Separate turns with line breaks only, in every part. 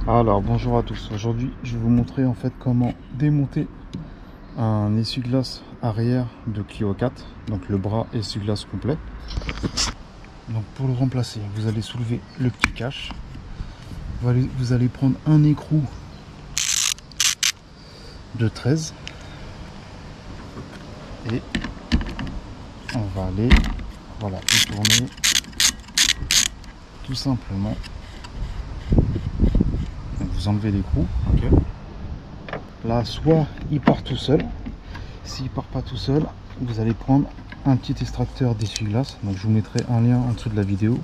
Alors bonjour à tous, aujourd'hui je vais vous montrer en fait comment démonter un essuie-glace arrière de Clio 4, donc le bras essuie-glace complet. Donc pour le remplacer, vous allez soulever le petit cache, vous allez prendre un écrou de 13 et on va aller voilà tourner tout simplement. Donc vous enlevez l'écrou, okay. Là soit il part tout seul, s'il part pas tout seul, vous allez prendre un petit extracteur d'essuie-glace. Donc je vous mettrai un lien en dessous de la vidéo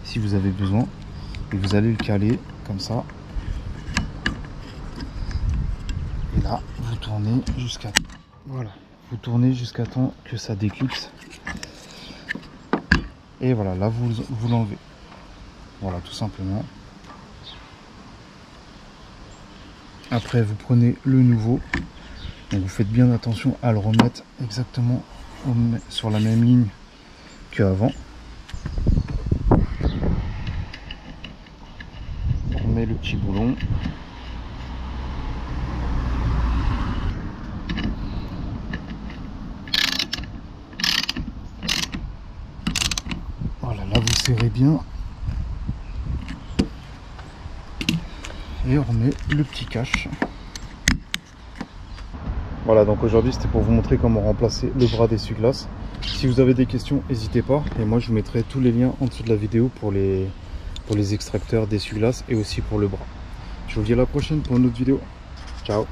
si vous avez besoin, et vous allez le caler comme ça, et là vous tournez jusqu'à temps que ça déclipse, et voilà, là vous l'enlevez, voilà, tout simplement. Après vous prenez le nouveau, donc vous faites bien attention à le remettre exactement sur la même ligne qu'avant. On met le petit boulon. Voilà, là vous serrez bien. Et on remet le petit cache. Voilà, donc aujourd'hui c'était pour vous montrer comment remplacer le bras d'essuie-glace. Si vous avez des questions, n'hésitez pas, et moi je vous mettrai tous les liens en dessous de la vidéo pour les extracteurs d'essuie-glace et aussi pour le bras. Je vous dis à la prochaine pour une autre vidéo. Ciao.